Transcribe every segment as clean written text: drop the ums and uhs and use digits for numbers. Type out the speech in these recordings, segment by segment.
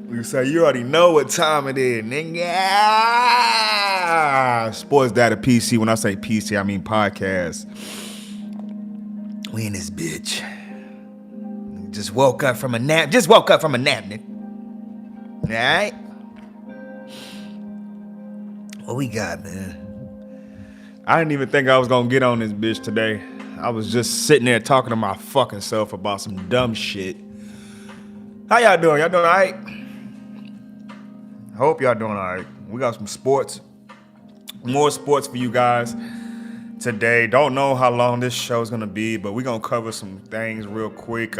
You say you already know what time it is, nigga. Sportsdatapc. When I say PC, I mean podcast. We in this bitch. Just woke up from a nap. Nigga. Alright? What we got, man? I didn't even think I was gonna get on this bitch today. I was just sitting there talking to my fucking self about some dumb shit. How y'all doing? Y'all doing alright? I hope y'all doing alright. We got some sports. More sports for you guys today. Don't know how long this show is gonna be, but we're gonna cover some things real quick.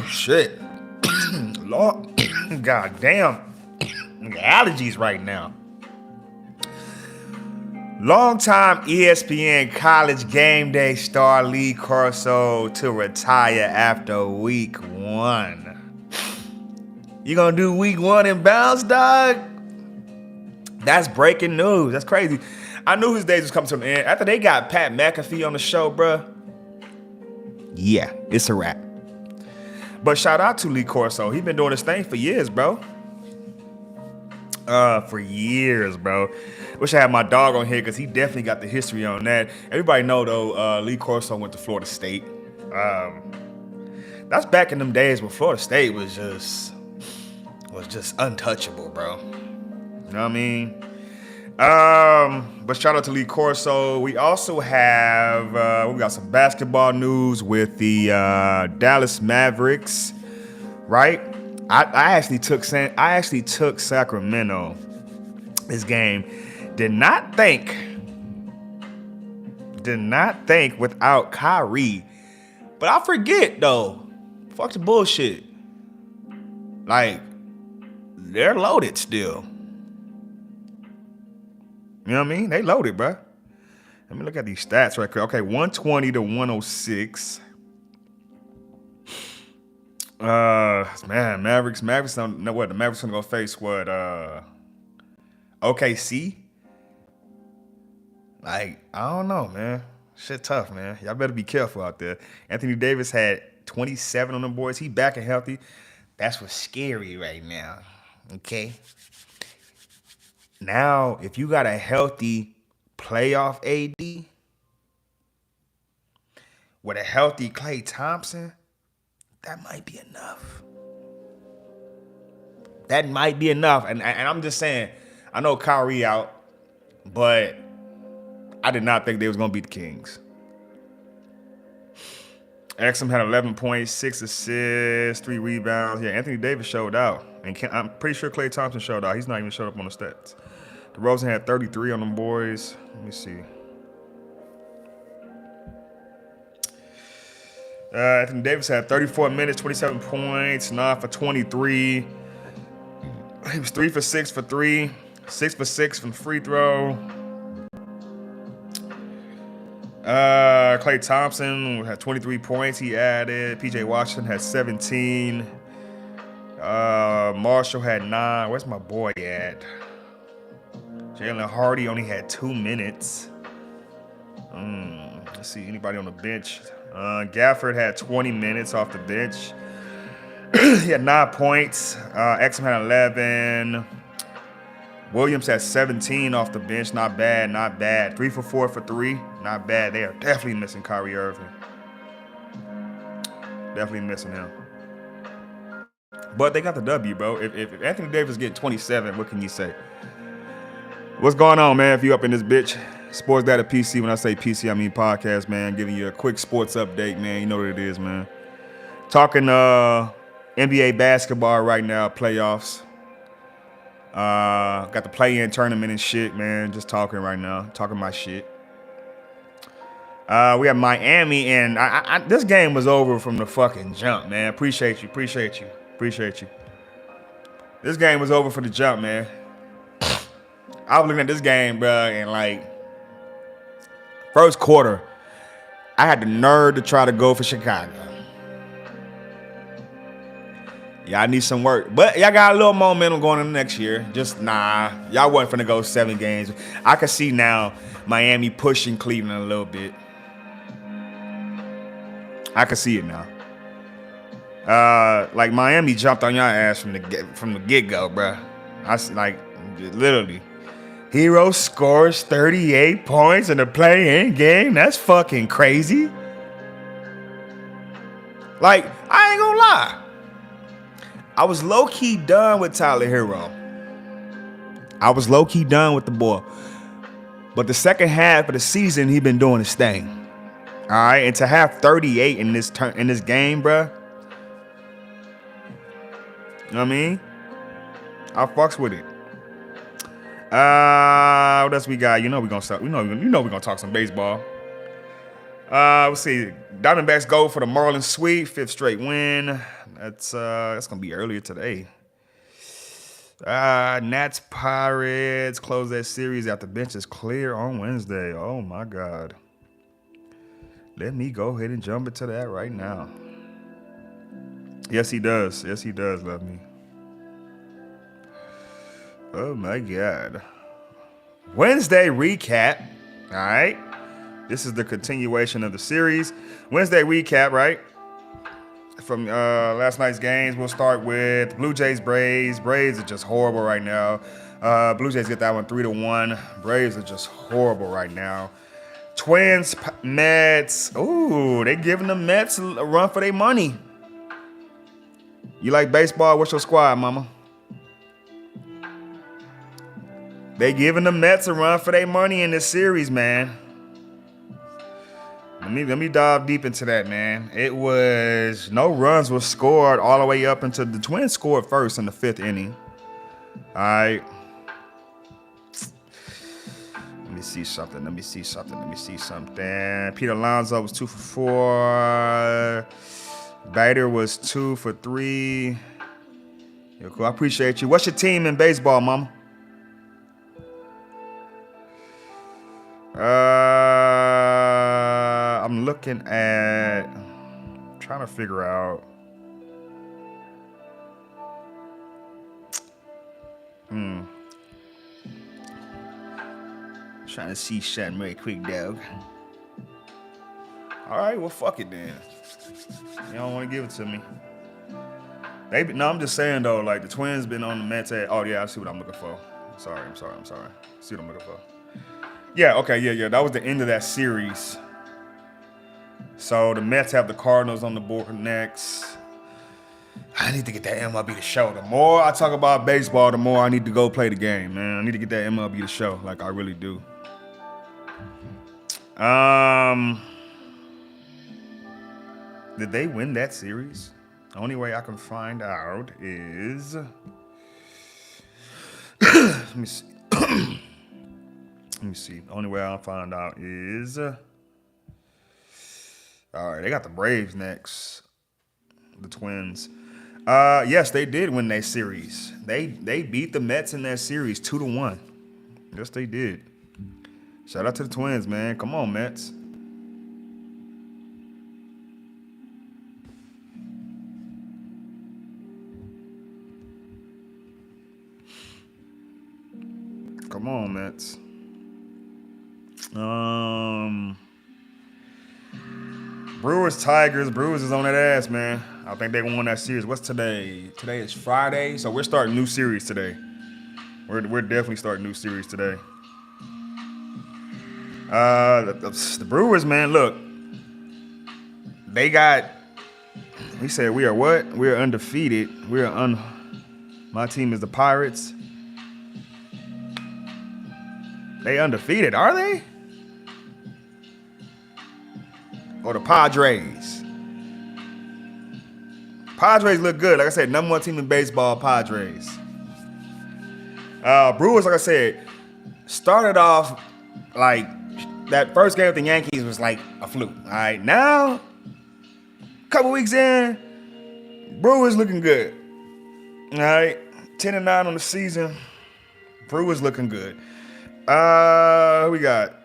Shit. Lord. God damn. Allergies right now. Longtime ESPN College Game Day star Lee Corso to retire after week 1. You gonna do week 1 in bounds, dog? That's breaking news. That's crazy. I knew his days was coming to an end. After they got Pat McAfee on the show, bruh. Yeah, it's a wrap. But shout out to Lee Corso. He been doing this thing for years, bro. For years, bro. Wish I had my dog on here because he definitely got the history on that. Everybody know though, Lee Corso went to Florida State. That's back in them days when Florida State was just untouchable, bro. You know what I mean? But shout out to Lee Corso. We also have we got some basketball news with the Dallas Mavericks, right? I actually took Sacramento this game. Did not think without Kyrie. But I forget though. Fuck the bullshit. Like, they're loaded still. You know what I mean? They loaded, bro. Let me look at these stats right quick. Okay, 120 to 106. Man, Mavericks don't know what the Mavericks gonna go face. What? OKC. Like, I don't know, man. Shit tough, man. Y'all better be careful out there. Anthony Davis had 27 on them boys. He back and healthy. That's what's scary right now. Okay. Now, if you got a healthy playoff AD with a healthy Klay Thompson, that might be enough. That might be enough. And I'm just saying, I know Kyrie out, but I did not think they was going to beat the Kings. Exum had 11 points, 6 assists, 3 rebounds. Yeah, Anthony Davis showed out. And I'm pretty sure Klay Thompson showed out. He's not even showed up on the stats. DeRozan had 33 on them boys. Let me see. Anthony Davis had 34 minutes, 27 points, 9 for 23. He was 3 for 6 for 3, 6 for 6 from free throw. Klay Thompson had 23 points. He added. PJ Washington had 17. Marshall had 9. Where's my boy at? Jalen Hardy only had 2 minutes. Let's see, anybody on the bench? Gafford had 20 minutes off the bench. He had 9 points. Exum had 11. Williams had 17 off the bench. Not bad, not bad. 3 for 4 for 3. Not bad. They are definitely missing Kyrie Irving. Definitely missing him. But they got the W, bro. If Anthony Davis getting 27, what can you say? What's going on, man? If you up in this bitch, Sportsdatapc. When I say PC, I mean podcast, man. Giving you a quick sports update, man. You know what it is, man. Talking NBA basketball right now, playoffs. Got the play-in tournament and shit, man. Just talking right now, talking my shit. We have Miami, and this game was over from the fucking jump, man. Appreciate you. This game was over for the jump, man. I was looking at this game, bro, and like, first quarter, I had the nerve to try to go for Chicago. Y'all need some work. But y'all got a little momentum going into next year. Just nah. Y'all wasn't finna go 7 games. I can see now Miami pushing Cleveland a little bit. I can see it now. Like Miami jumped on your ass from the get-go, bro. Literally. Hero scores 38 points in the play-in game. That's fucking crazy. Like, I ain't gonna lie. I was low-key done with Tyler Hero. I was low-key done with the boy. But the second half of the season, he been doing his thing. All right, and to have 38 in this game, bro. You know what I mean? I fucks with it. What else we got? You know we're gonna start. We're gonna talk some baseball. Let's see. Diamondbacks go for the Marlins sweep, 5th straight win. That's gonna be earlier today. Nats Pirates close that series after bench is clear on Wednesday. Oh my God. Let me go ahead and jump into that right now. Yes, he does. Yes, he does love me. Oh my God. Wednesday recap. All right. This is the continuation of the series. Wednesday recap, right? From last night's games, we'll start with Blue Jays, Braves. Braves are just horrible right now. Blue Jays get that one 3-1. Braves are just horrible right now. Twins, Mets. Ooh, they giving the Mets a run for their money. You like baseball? What's your squad, mama? They giving the Mets a run for their money in this series, man. Let me dive deep into that, man. It was no runs were scored all the way up until the Twins scored first in the 5th inning. All right. Let me see something. Peter Alonso was 2 for 4. Bader was 2 for 3. You're cool. I appreciate you. What's your team in baseball, mama? I'm looking at, trying to figure out. Trying to see something very quick, dog. All right, well, fuck it then. You don't want to give it to me. No, I'm just saying though, like the Twins been on the Mets. Oh yeah, I see what I'm looking for. I'm sorry. See what I'm looking for. Yeah, okay, yeah. That was the end of that series. So the Mets have the Cardinals on the board next. I need to get that MLB The Show. The more I talk about baseball, the more I need to go play the game, man. I need to get that MLB The Show, like I really do. Did they win that series? The only way I can find out is let me see. Let me see. The only way I'll find out is all right, they got the Braves next. The Twins. Yes, they did win that series. They beat the Mets in that series 2-1. Yes, they did. Shout out to the Twins, man. Come on, Mets. Come on, Mets. Brewers, Tigers. Brewers is on that ass, man. I think they won that series. What's today? Today is Friday, so we're starting a new series today. We're definitely starting a new series today. The Brewers, man, look. They got, we said we are what? We are undefeated. My team is the Pirates. They undefeated, are they? Or the Padres? Padres look good. Like I said, number 1 team in baseball, Padres. Brewers, like I said, started off like that first game with the Yankees was like a fluke. All right, now, a couple weeks in, Brewers looking good. All right, 10-9 on the season. Brewers looking good. We got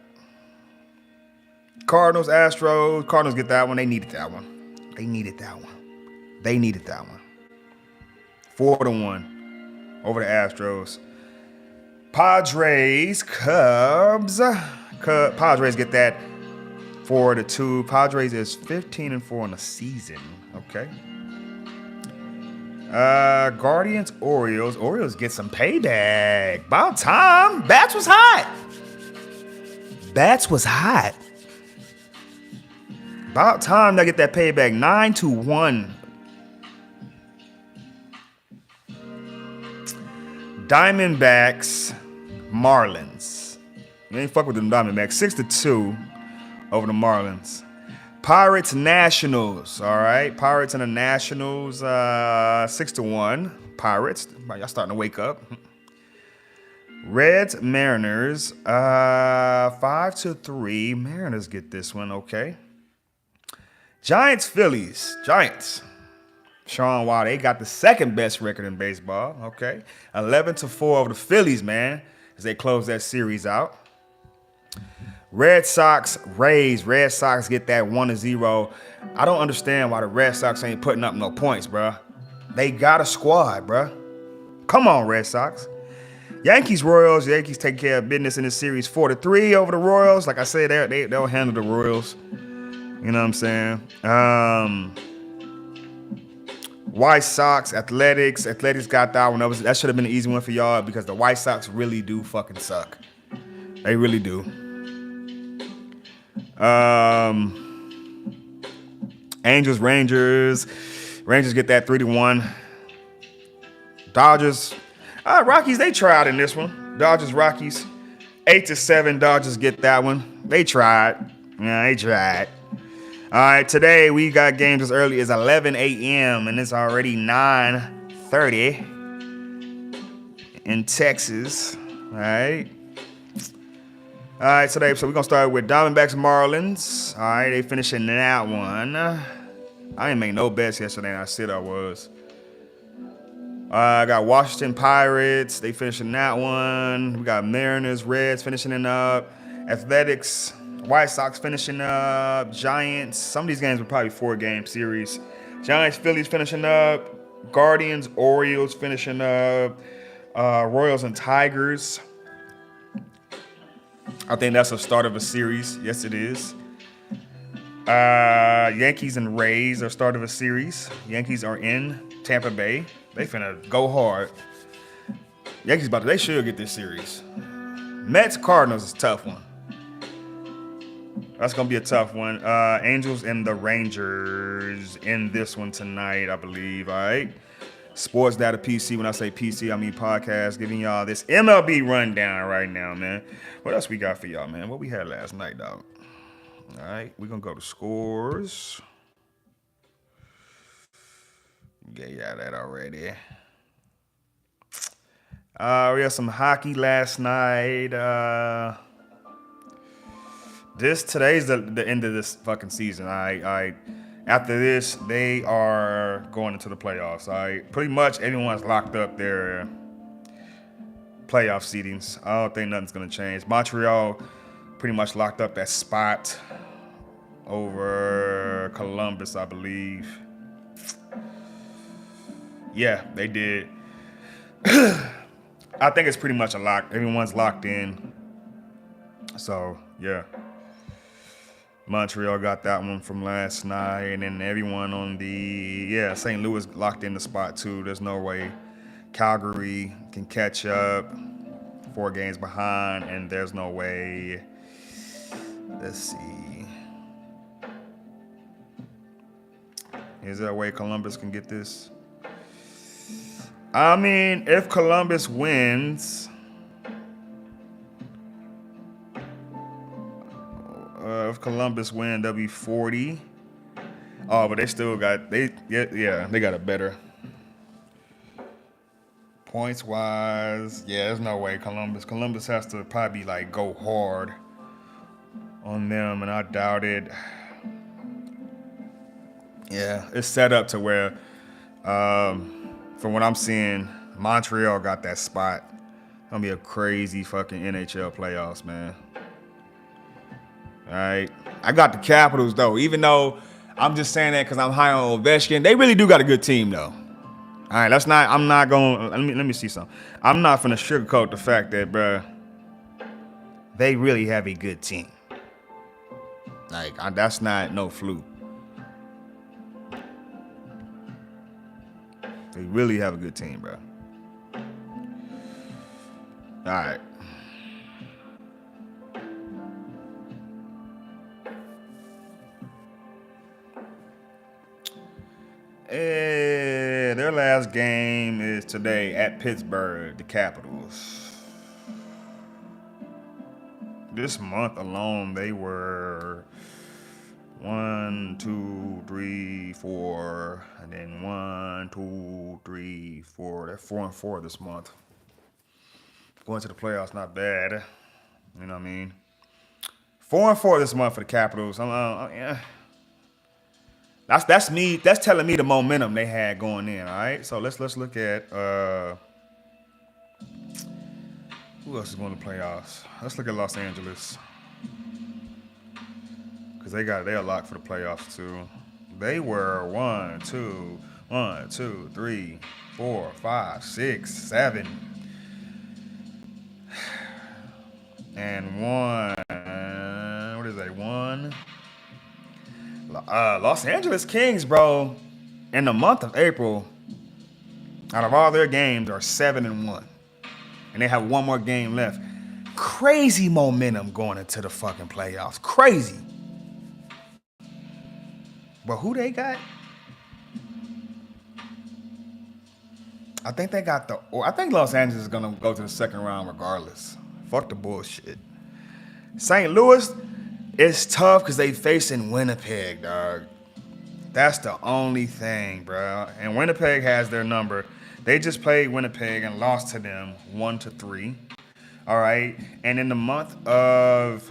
Cardinals, Astros. Cardinals get that one. They needed that one. 4-1 over the Astros. Padres, Cubs. Padres get that 4-2. Padres is 15-4 on the season. Okay. Guardians, Orioles. Orioles get some payback. About time. Bats was hot. Bats was hot. About time they get that payback. 9-1. Diamondbacks, Marlins. You ain't fuck with them Diamondbacks. 6-2 over the Marlins. Pirates, Nationals. All right. Pirates and the Nationals, 6-1. Pirates. Y'all starting to wake up. Reds, Mariners, 5-3. Mariners get this one. Okay. Giants, Phillies. Giants. Sean Watt, they got the second best record in baseball. Okay. 11-4 over the Phillies, man, as they close that series out. Red Sox, Rays. Red Sox get that 1-0. I don't understand why the Red Sox ain't putting up no points, bro. They got a squad, bro. Come on, Red Sox. Yankees, Royals. Yankees take care of business in this series 4-3 over the Royals. Like I said, they'll handle the Royals. You know what I'm saying? White Sox, Athletics. Athletics got that one. That should have been an easy one for y'all because the White Sox really do fucking suck. They really do. Angels, Rangers. Rangers get that 3-1. Dodgers. Rockies, they tried in this one. Dodgers, Rockies. 8-7. Dodgers get that one. They tried. Yeah, they tried. All right, today we got games as early as 11 a.m. and it's already 9:30 in Texas. All right. Today, so we're going to start with Diamondbacks, Marlins. All right, they finishing that one. I didn't make no bets yesterday, and I said I was. I got Washington Pirates. They finishing that one. We got Mariners, Reds finishing it up. Athletics, White Sox finishing up. Giants. Some of these games were probably 4-game series. Giants, Phillies finishing up. Guardians, Orioles finishing up. Royals and Tigers. I think that's the start of a series. Yes, it is. Yankees and Rays are start of a series. Yankees are in Tampa Bay. They finna go hard. Yankees they should get this series. Mets, Cardinals is a tough one. That's going to be a tough one. Angels and the Rangers in this one tonight, I believe. All right. Sportsdatapc. When I say PC, I mean podcast. Giving y'all this MLB rundown right now, man. What else we got for y'all, man? What we had last night, dog? All right. We're going to go to scores. Get y'all that already. We had some hockey last night. Today's the end of this fucking season. After this, they are going into the playoffs. Pretty much everyone's locked up their playoff seedings. I don't think nothing's gonna change. Montreal pretty much locked up that spot over Columbus, I believe. Yeah, they did. I think it's pretty much a lock. Everyone's locked in. So, yeah. Montreal got that one from last night. And then everyone on St. Louis locked in the spot too. There's no way Calgary can catch up. 4 games behind. And there's no way. Let's see. Is there a way Columbus can get this? I mean, if Columbus wins, they'll be 40. Oh, but they still got they got a better points wise. Yeah, there's no way Columbus has to probably like go hard on them, and I doubt it. Yeah, it's set up to where, from what I'm seeing, Montreal got that spot. It's gonna be a crazy fucking NHL playoffs, man. All right, I got the Capitals though. Even though I'm just saying that because I'm high on Ovechkin, they really do got a good team though. All right, I'm not going. Let me see something. I'm not gonna sugarcoat the fact that, bruh, they really have a good team. Like that's not no fluke. They really have a good team, bro. All right. Their last game is today at Pittsburgh, the Capitals. This month alone, they were 1, 2, 3, 4, and then 1, 2, 3, 4. They're 4-4 this month. Going to the playoffs, not bad. You know what I mean? 4-4 this month for the Capitals. Yeah. That's me. That's telling me the momentum they had going in. All right. So let's look at who else is going to the playoffs. Let's look at Los Angeles because they're locked for the playoffs too. They were 1, 2, 3, 4, 5, 6, 7, and 1. What is that? 1. Los Angeles Kings, bro, in the month of April, out of all their games, are 7-1, and they have one more game left. Crazy momentum going into the fucking playoffs. Crazy. But who they got? I think they got I think Los Angeles is gonna go to the second round regardless. Fuck the bullshit. St. Louis. It's tough because they facing Winnipeg, dog. That's the only thing, bro. And Winnipeg has their number. They just played Winnipeg and lost to them 1-3. All right. And in the month of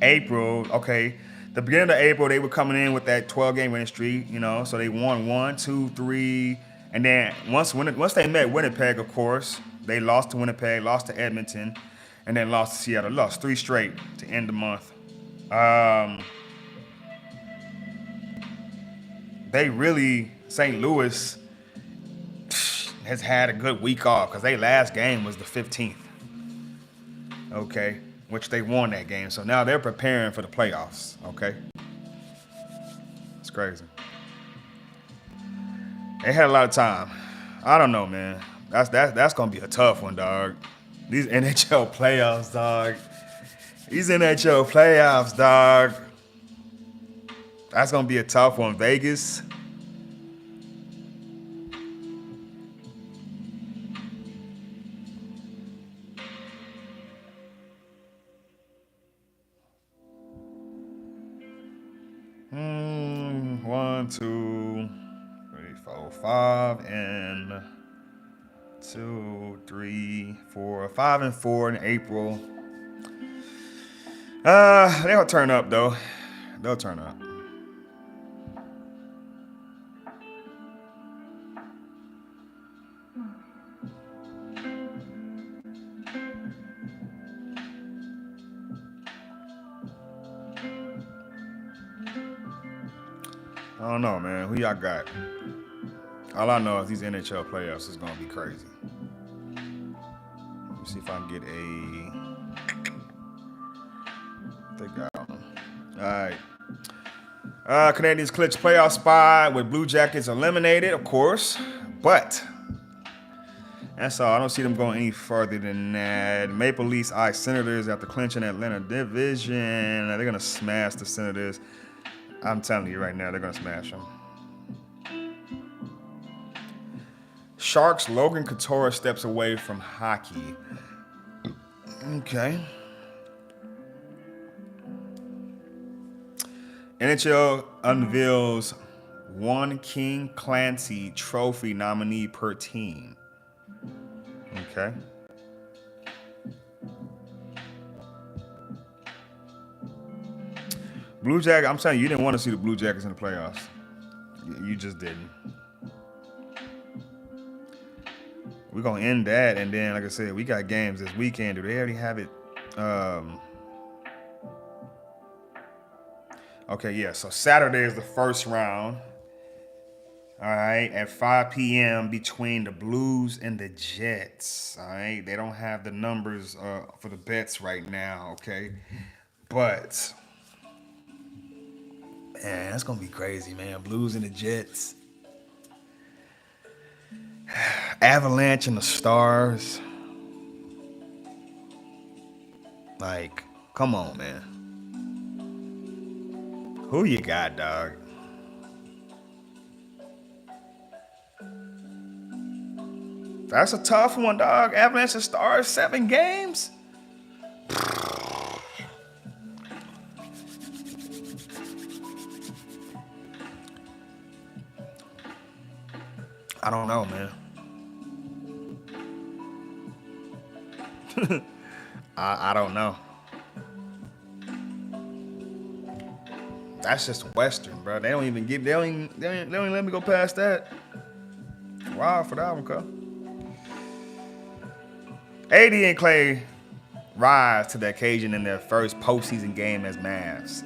April, okay, the beginning of April, they were coming in with that 12-game winning streak, you know. So they won 1, 2, 3. And then once they met Winnipeg, of course, they lost to Winnipeg, lost to Edmonton, and then lost to Seattle. Lost 3 straight to end the month. They really, St. Louis has had a good week off because their last game was the 15th. Okay, which they won that game. So now they're preparing for the playoffs. Okay, it's crazy. They had a lot of time. I don't know, man. That's gonna be a tough one, dog. These NHL playoffs, dog. These NHL playoffs, dog. That's going to be a tough one. Vegas. One, 2, 3, 4, 5, and 2, 3, 4, 5-4 in April. They'll turn up though. They'll turn up. I don't know, man. Who y'all got? All I know is these NHL playoffs is gonna be crazy. Let me see if I can get they got them. All right. Canadians clinch playoff spot with Blue Jackets eliminated, of course. But that's all. I don't see them going any further than that. Maple Leafs eye Senators after clinching Atlanta division. They're going to smash the Senators. I'm telling you right now, they're going to smash them. Sharks Logan Couture steps away from hockey. Okay. NHL unveils one King Clancy Trophy nominee per team. Okay. Blue Jackets, I'm telling you, you didn't want to see the Blue Jackets in the playoffs. You just didn't. We're going to end that, and then, like I said, we got games this weekend. Do they already have it? Okay, yeah, so Saturday is the first round. All right, at 5 p.m. between the Blues and the Jets. All right, they don't have the numbers for the bets right now, okay? But Man, that's gonna be crazy, man. Blues and the Jets. Avalanche and the Stars. Like, come on, man. Who you got, dog? That's a tough one, dog. Avalanche and Stars, 7 games? I don't know, man. I don't know. That's just Western, bro. They don't even let me go past that. Wow for that one, cuz. AD and Clay rise to the occasion in their first postseason game as Mavs.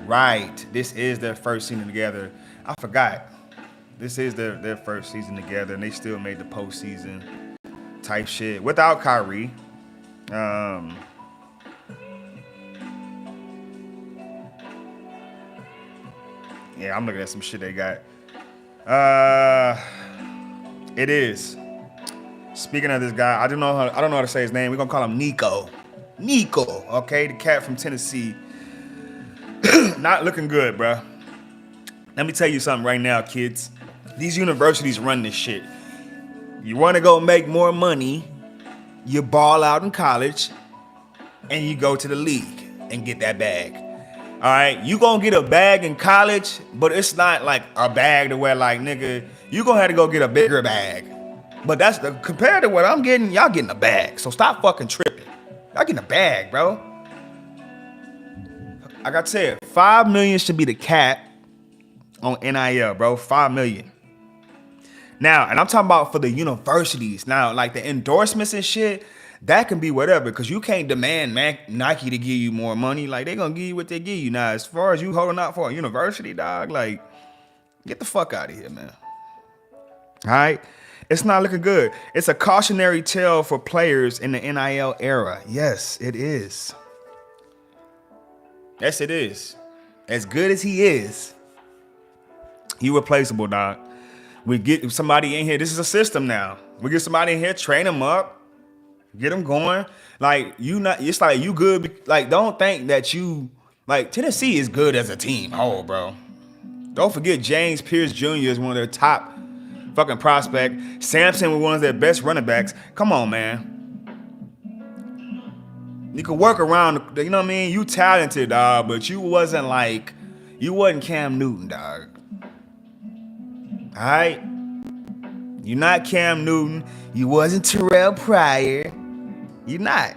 Right. This is their first season together. I forgot. This is their first season together, and they still made the postseason type shit without Kyrie. Yeah, I'm looking at some shit they got. It is. Speaking of this guy, I don't know how to say his name. We're gonna call him Nico. Nico, okay, the cat from Tennessee. Not looking good, bro. Let me tell you something right now, kids. These universities run this shit. You want to go make more money, you ball out in college, and you go to the league and get that bag. All right, you gonna get a bag in college, but it's not like a bag to where like, nigga, you gonna have to go get a bigger bag. But that's compared to what I'm getting, y'all getting a bag. So stop fucking tripping. Y'all getting a bag, bro. Like I said, $5 million should be the cap on NIL, bro. $5 million. Now, and I'm talking about for the universities. Now, like the endorsements and shit, that can be whatever, because you can't demand Nike to give you more money. Like, they gonna give you what they give you. Now, as far as you holding out for a university, dog, like, get the fuck out of here, man. All right? It's not looking good. It's a cautionary tale for players in the NIL era. Yes, it is. Yes, it is. As good as he is, he replaceable, dog. We get somebody in here. This is a system now. We get somebody in here, train them up, get them going. Like, it's like you good. Like, don't think that Tennessee is good as a team whole, bro. Don't forget James Pierce Jr. is one of their top fucking prospect. Sampson was one of their best running backs. Come on, man. You can work around, you know what I mean? You talented, dog, but you wasn't Cam Newton, dog. All right? You're not Cam Newton. You wasn't Terrell Pryor. You're not.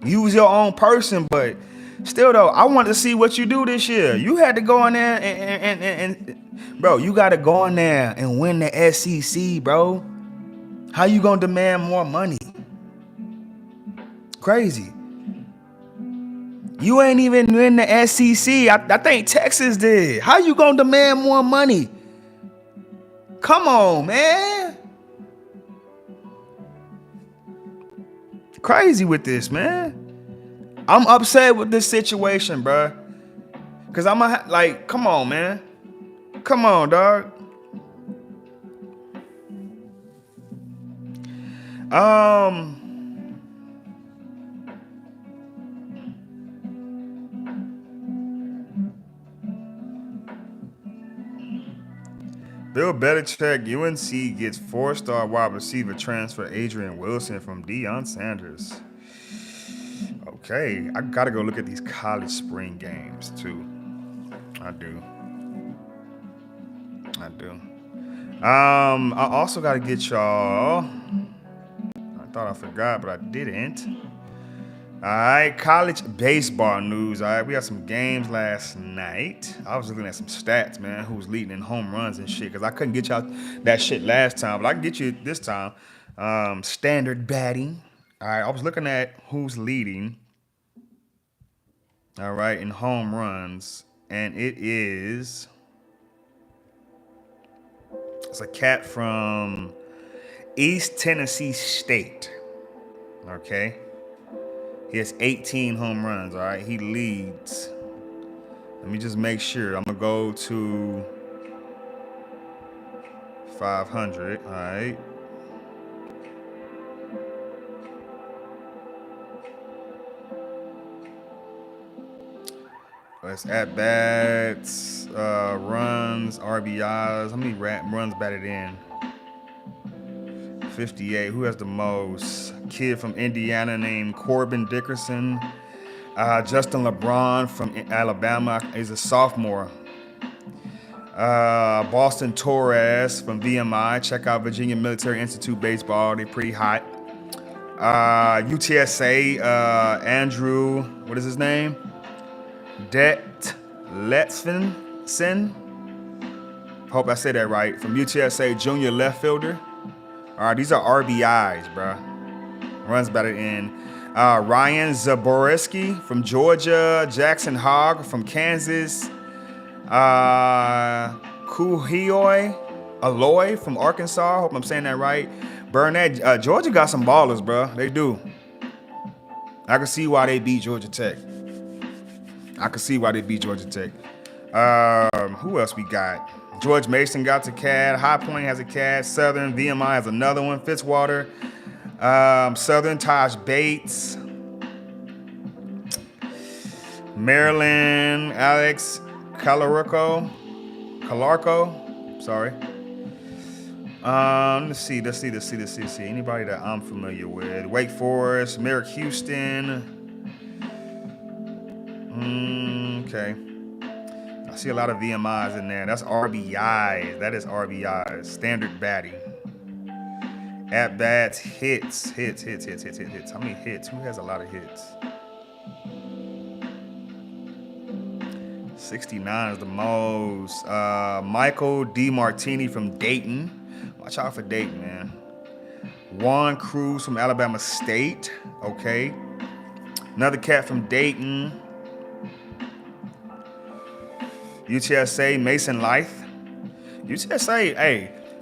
You was your own person, but still, though, I wanted to see what you do this year. You had to go in there and bro, you got to go in there and win the SEC, bro. How you going to demand more money? Crazy. You ain't even win the SEC. I think Texas did. How you going to demand more money? Come on, man. Crazy with this, man. I'm upset with this situation, bro. Cause I'm like, come on, man. Come on, dog. Bill Belichick, UNC gets 4-star wide receiver transfer Adrian Wilson from Deion Sanders. Okay, I gotta go look at these college spring games too. I do. I also gotta get y'all. I thought I forgot, but I didn't. All right, college baseball news. All right, we had some games last night. I was looking at some stats, man. Who was leading in home runs and shit? Because I couldn't get y'all that shit last time, but I can get you this time. Standard batting. All right, I was looking at who's leading. All right, in home runs, and it's a cat from East Tennessee State. Okay. He has 18 home runs, all right? He leads. Let me just make sure. I'm gonna go to 500. All right. Let's at bats, runs, RBIs. How many runs batted in? 58. Who has the most? Kid from Indiana named Corbin Dickerson. Justin LeBron from Alabama is a sophomore. Boston Torres from VMI. Check out Virginia Military Institute baseball. They're pretty hot. UTSA, Andrew, what is his name? Det Letzson. Hope I said that right. From UTSA, junior left fielder. All right, these are RBIs, bro. Runs batted in. Ryan Zaborski from Georgia. Jackson Hogg from Kansas. Kuhioi Aloy from Arkansas. Hope I'm saying that right. Burnett. Georgia got some ballers, bro. They do. I can see why they beat Georgia Tech. Who else we got? George Mason got the cat. High Point has a cat. Southern VMI has another one. Fitzwater. Southern Taj Bates. Maryland Alex Calarco. Sorry. Let's see. Anybody that I'm familiar with? Wake Forest, Merrick Houston. Okay. I see a lot of VMIs in there. That's RBIs. That is RBIs. Standard batting. At bats, hits. How many hits? Who has a lot of hits? 69 is the most. Michael DiMartini from Dayton. Watch out for Dayton, man. Juan Cruz from Alabama State. Okay. Another cat from Dayton. UTSA, Mason Lythe.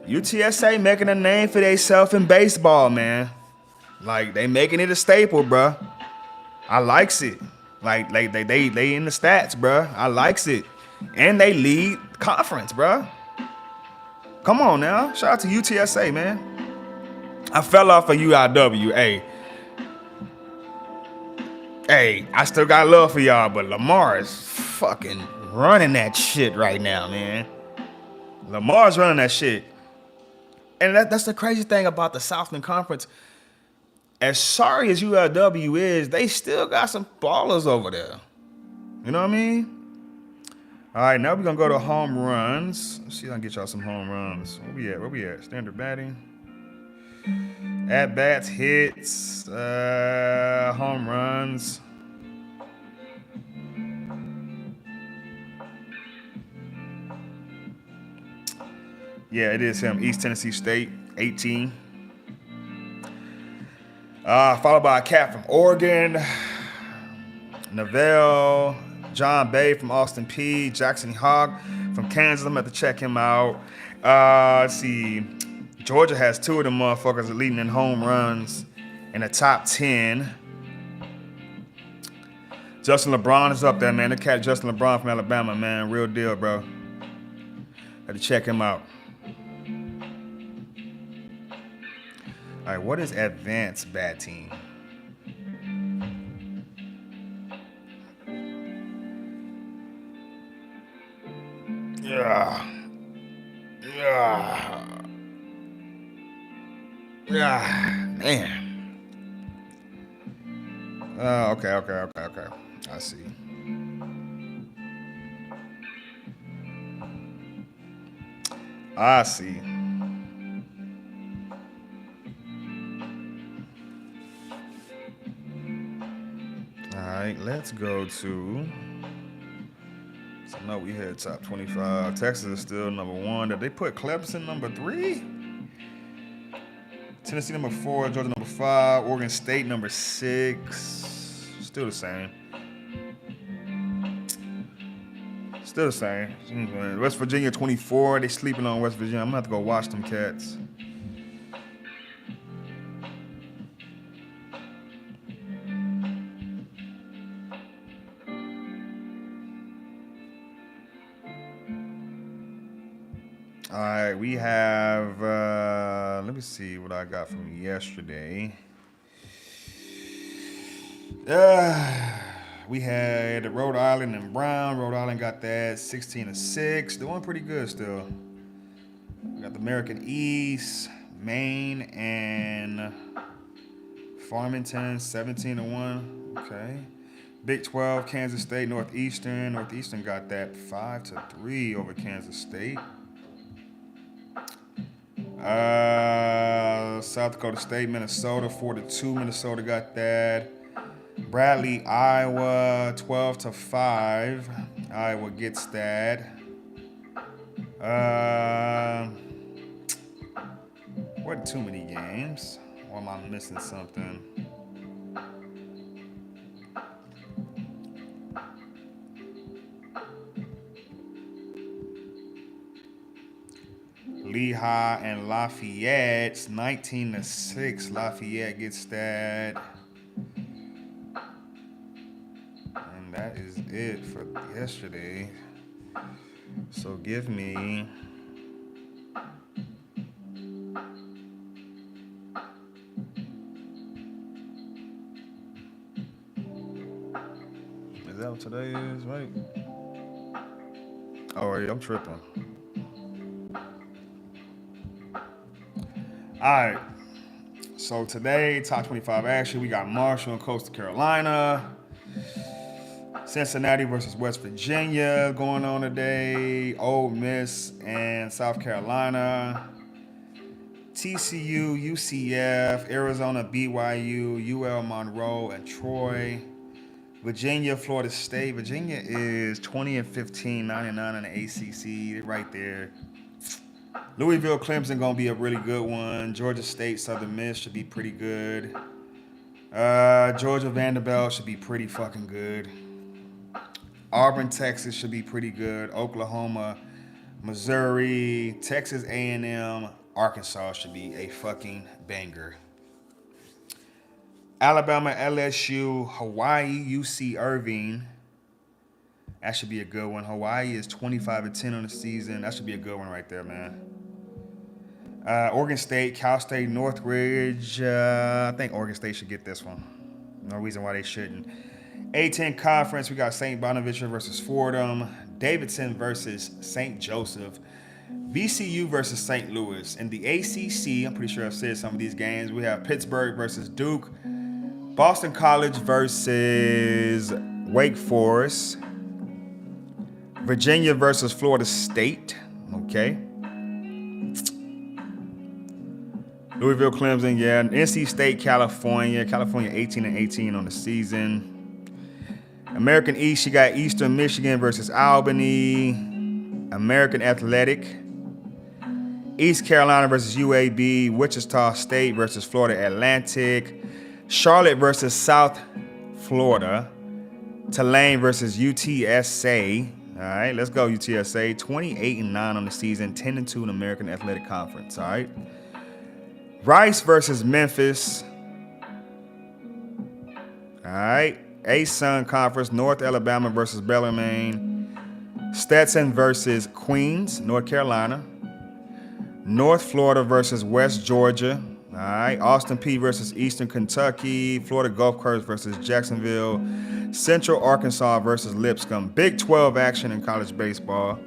UTSA making a name for themselves in baseball, man. Like, they making it a staple, bruh. I likes it. Like they in the stats, bruh. I likes it. And they lead conference, bruh. Come on now. Shout out to UTSA, man. I fell off of UIW. Hey, I still got love for y'all, but Lamar is fucking running that shit right now, man. Lamar's running that shit. And that's the crazy thing about the Southland Conference. As sorry as ULW is, they still got some ballers over there. You know what I mean? All right, now we're going to go to home runs. Let's see if I can get y'all some home runs. Where we at? Standard batting. At-bats, hits, home runs. Yeah, it is him. East Tennessee State, 18. Followed by a cat from Oregon. Neville. John Bay from Austin P. Jackson Hogg from Kansas. I'm going to have to check him out. Let's see. Georgia has two of them motherfuckers leading in home runs in the top 10. Justin LeBron is up there, man. The cat Justin LeBron from Alabama, man. Real deal, bro. Had to check him out. All right, what is advanced batting? Yeah, man. Okay. I see. All right, let's go to. So no, we had top 25. Texas is still number 1. Did they put Clemson number 3? Tennessee number 4, Georgia number 5, Oregon State number 6. Still the same. West Virginia 24. They sleeping on West Virginia. I'm gonna have to go watch them cats. All right, we have, let me see what I got from yesterday. We had Rhode Island and Brown. Rhode Island got that 16-6. Doing pretty good still. We got the American East, Maine, and Farmington 17-1. Okay. Big 12, Kansas State, Northeastern. Northeastern got that 5-3 over Kansas State. South Dakota State, Minnesota 4-2. Minnesota got that. Bradley, Iowa 12-5. Iowa gets that. Wasn't too many games. Or am I missing something? Lehigh and Lafayette's 19-6. Lafayette gets that. And that is it for yesterday. So give me is that what today is, right? Oh, yeah, I'm tripping. All right. So today, top 25 action, we got Marshall and Coastal Carolina. Cincinnati versus West Virginia going on today. Ole Miss and South Carolina. TCU, UCF, Arizona, BYU, UL Monroe, and Troy. Virginia, Florida State. Virginia is 20-15, 99 in the ACC. They're right there. Louisville, Clemson gonna be a really good one. Georgia State, Southern Miss should be pretty good. Georgia, Vanderbilt should be pretty fucking good. Auburn, Texas should be pretty good. Oklahoma, Missouri, Texas A&M, Arkansas should be a fucking banger. Alabama, LSU, Hawaii, UC Irving. That should be a good one. Hawaii is 25-10 on the season. That should be a good one right there, man. Oregon State, Cal State, Northridge. I think Oregon State should get this one. No reason why they shouldn't. A-10 Conference, we got St. Bonaventure versus Fordham. Davidson versus St. Joseph. VCU versus St. Louis. In the ACC, I'm pretty sure I've said some of these games. We have Pittsburgh versus Duke. Boston College versus Wake Forest. Virginia versus Florida State. Okay. Louisville, Clemson, yeah. NC State, California. California 18-18 on the season. American East, you got Eastern Michigan versus Albany. American Athletic. East Carolina versus UAB. Wichita State versus Florida Atlantic. Charlotte versus South Florida. Tulane versus UTSA. All right, let's go UTSA. 28-9 on the season. 10-2 in the American Athletic Conference. All right. Rice versus Memphis. All right. ASUN Conference. North Alabama versus Bellarmine. Stetson versus Queens, North Carolina. North Florida versus West Georgia. All right. Austin Peay versus Eastern Kentucky. Florida Gulf Coast versus Jacksonville. Central Arkansas versus Lipscomb. Big 12 action in college baseball.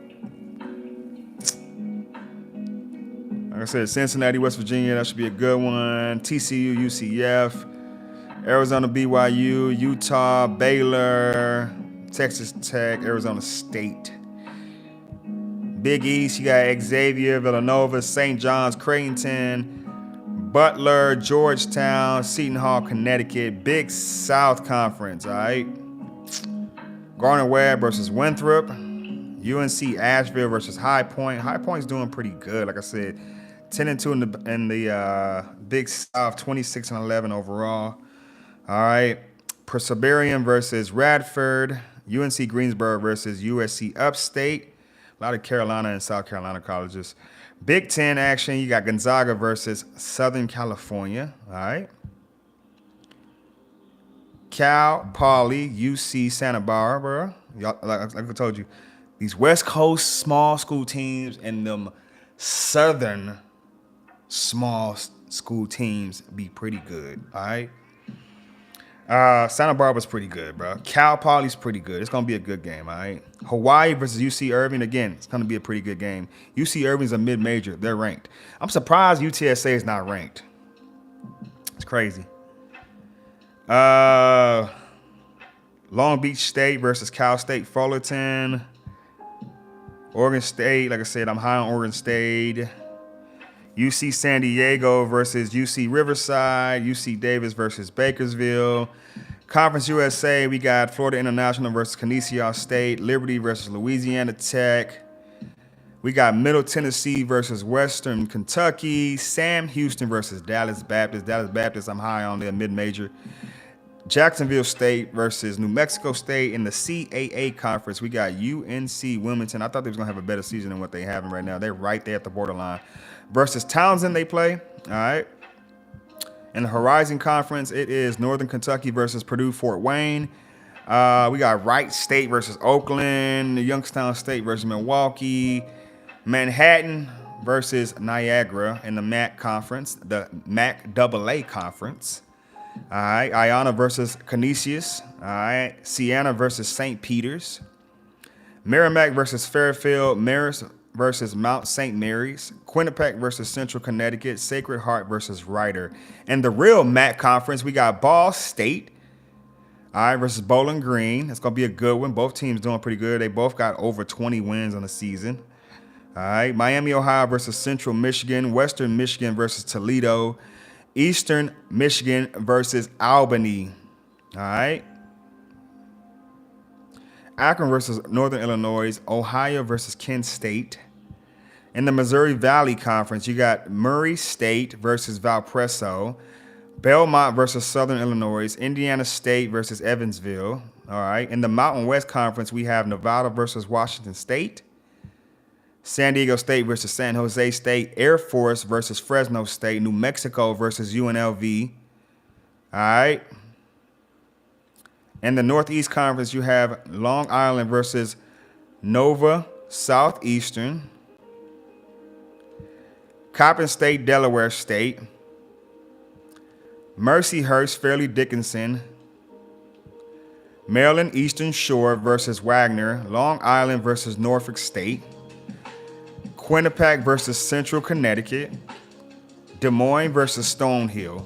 Like I said, Cincinnati, West Virginia, that should be a good one. TCU, UCF. Arizona, BYU. Utah, Baylor. Texas Tech, Arizona State. Big East, you got Xavier, Villanova, St. John's, Creighton, Butler, Georgetown, Seton Hall, Connecticut. Big South Conference, all right? Gardner-Webb versus Winthrop. UNC Asheville versus High Point. High Point's doing pretty good, like I said. 10-2 in the Big South, 26-11 overall. All right. Presbyterian versus Radford. UNC Greensboro versus USC Upstate. A lot of Carolina and South Carolina colleges. Big Ten action. You got Gonzaga versus Southern California. All right. Cal, Poly, UC Santa Barbara. Y'all, like I told you, these West Coast small school teams and them Southern small school teams be pretty good, all right? Santa Barbara's pretty good, bro. Cal Poly's pretty good. It's going to be a good game, all right? Hawaii versus UC Irving, again, it's going to be a pretty good game. UC Irving's a mid-major. They're ranked. I'm surprised UTSA is not ranked. It's crazy. Long Beach State versus Cal State Fullerton. Oregon State, like I said, I'm high on Oregon State. UC San Diego versus UC Riverside. UC Davis versus Bakersville. Conference USA, we got Florida International versus Canisius State. Liberty versus Louisiana Tech. We got Middle Tennessee versus Western Kentucky. Sam Houston versus Dallas Baptist. Dallas Baptist, I'm high on their mid-major. Jacksonville State versus New Mexico State. In the CAA conference, we got UNC Wilmington. I thought they was going to have a better season than what they having right now. They're right there at the borderline. Versus Townsend, they play. All right. In the Horizon Conference, it is Northern Kentucky versus Purdue Fort Wayne. We got Wright State versus Oakland. Youngstown State versus Milwaukee. Manhattan versus Niagara in the MAC Conference. The MAC AA Conference. All right, Iona versus Canisius. All right, Siena versus St. Peter's. Merrimack versus Fairfield. Marist versus Mount St. Mary's. Quinnipiac versus Central Connecticut. Sacred Heart versus Rider. And the real MAC conference, we got Ball State, all right, versus Bowling Green. It's going to be a good one. Both teams doing pretty good. They both got over 20 wins on the season. All right, Miami, Ohio versus Central Michigan. Western Michigan versus Toledo. Eastern Michigan versus Albany. All right. Akron versus Northern Illinois. Ohio versus Kent State. In the Missouri Valley Conference, you got Murray State versus Valparaiso. Belmont versus Southern Illinois. Indiana State versus Evansville. All right. In the Mountain West Conference, we have Nevada versus Washington State. San Diego State versus San Jose State. Air Force versus Fresno State. New Mexico versus UNLV. All right. In the Northeast Conference, you have Long Island versus Nova Southeastern. Coppin State, Delaware State. Mercyhurst, Fairleigh Dickinson. Maryland Eastern Shore versus Wagner. Long Island versus Norfolk State. Quinnipiac versus Central Connecticut. Des Moines versus Stonehill.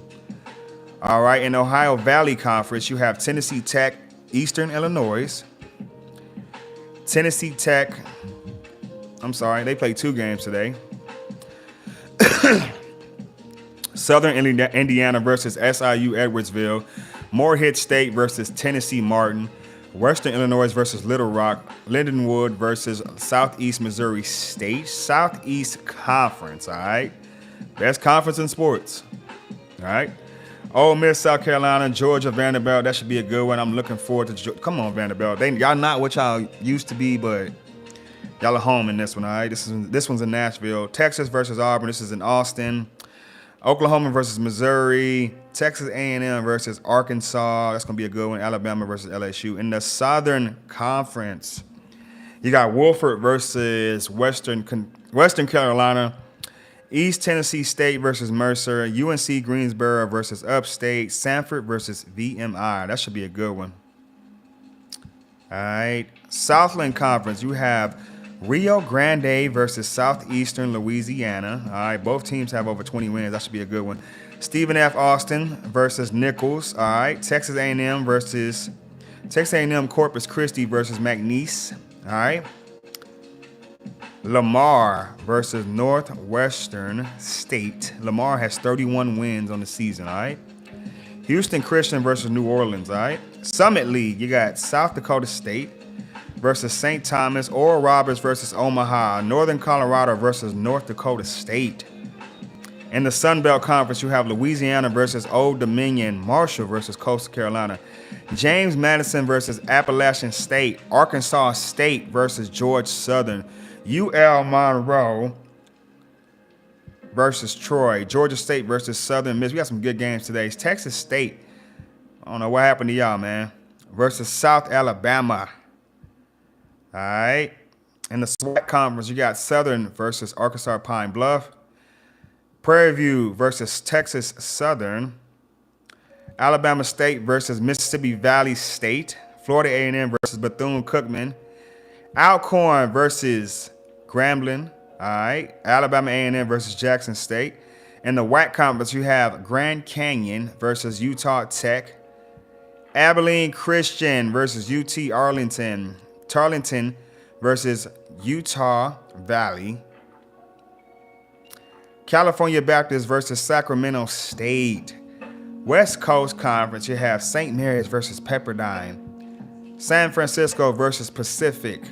All right, in Ohio Valley Conference, you have Tennessee Tech, Eastern Illinois. Tennessee Tech, they played 2 games today. Southern Indiana versus SIU Edwardsville. Morehead State versus Tennessee Martin. Western Illinois versus Little Rock. Lindenwood versus Southeast Missouri State. Southeast Conference, all right? Best conference in sports, all right? Ole Miss, South Carolina, Georgia, Vanderbilt. That should be a good one. I'm looking forward to come on, Vanderbilt. Y'all not what y'all used to be, but y'all are home in this one, all right? This one's in Nashville. Texas versus Auburn. This is in Austin. Oklahoma versus Missouri. Texas A&M versus Arkansas. That's going to be a good one. Alabama versus LSU. In the Southern Conference, you got Wofford versus Western Carolina. East Tennessee State versus Mercer. UNC Greensboro versus Upstate. Sanford versus VMI. That should be a good one. All right. Southland Conference, you have Rio Grande versus Southeastern Louisiana. All right, both teams have over 20 wins. That should be a good one. Stephen F. Austin versus Nichols. All right, Texas A&M Corpus Christi versus McNeese. All right. Lamar versus Northwestern State. Lamar has 31 wins on the season. All right. Houston Christian versus New Orleans. All right. Summit League, you got South Dakota State versus St. Thomas. Oral Roberts versus Omaha. Northern Colorado versus North Dakota State. In the Sun Belt Conference, you have Louisiana versus Old Dominion. Marshall versus Coastal Carolina. James Madison versus Appalachian State. Arkansas State versus Georgia Southern. UL Monroe versus Troy. Georgia State versus Southern Miss. We got some good games today. It's Texas State. I don't know what happened to y'all, man. Versus South Alabama. All right. In the SWAC conference, you got Southern versus Arkansas Pine Bluff. Prairie View versus Texas Southern. Alabama State versus Mississippi Valley State. Florida A&M versus Bethune-Cookman. Alcorn versus Grambling. All right. Alabama A&M versus Jackson State. In the WAC conference, you have Grand Canyon versus Utah Tech. Abilene Christian versus UT Arlington. Tarleton versus Utah Valley. California Baptist versus Sacramento State. West Coast Conference, you have St. Mary's versus Pepperdine. San Francisco versus Pacific.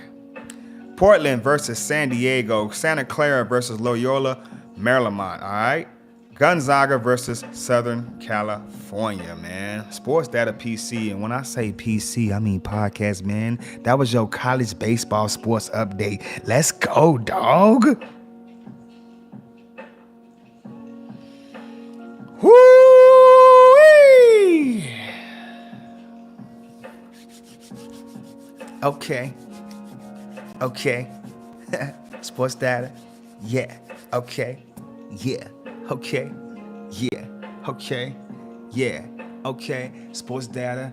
Portland versus San Diego. Santa Clara versus Loyola Marymount. All right. Gonzaga versus Southern California, man. Sports Data PC. And when I say PC, I mean podcast, man. That was your college baseball sports update. Let's go, dog. Whoo-wee. Okay. Sports Data. Yeah. Okay. Yeah. Okay. Yeah. Okay. Yeah. Okay. Sports Data.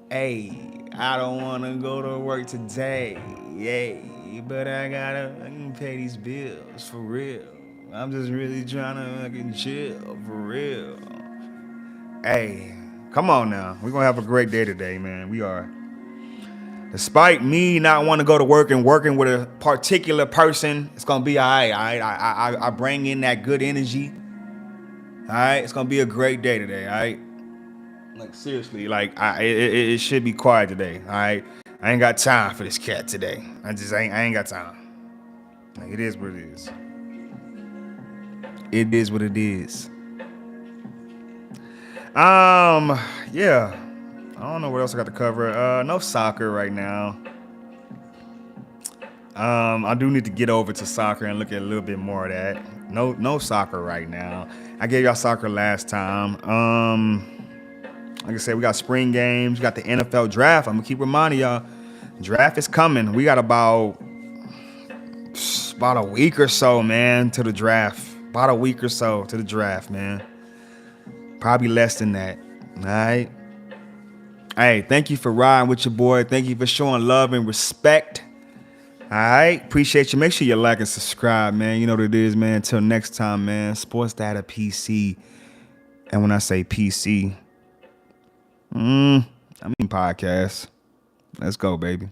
Hey, I don't want to go to work today. Yay. But I can pay these bills for real. I'm just really trying to fucking chill for real. Hey, come on now. We're going to have a great day today, man. We are. Despite me not wanting to go to work and working with a particular person, it's going to be all right. I bring in that good energy. All right, it's gonna be a great day today. All right, like seriously, like it should be quiet today. All right, I ain't got time for this cat today. I ain't got time. Like, it is what it is. It is what it is. Yeah. I don't know what else I got to cover. No soccer right now. I do need to get over to soccer and look at a little bit more of that. No soccer right now. I gave y'all soccer last time. Like I said, we got spring games. We got the NFL draft. I'm gonna keep reminding y'all, draft is coming. We got about a week or so, man, to the draft. About a week or so to the draft, man. Probably less than that. All right. Hey, thank you for riding with your boy. Thank you for showing love and respect. All right. Appreciate you. Make sure you like and subscribe, man. You know what it is, man. Until next time, man. Sports Data PC. And when I say PC, I mean podcast. Let's go, baby.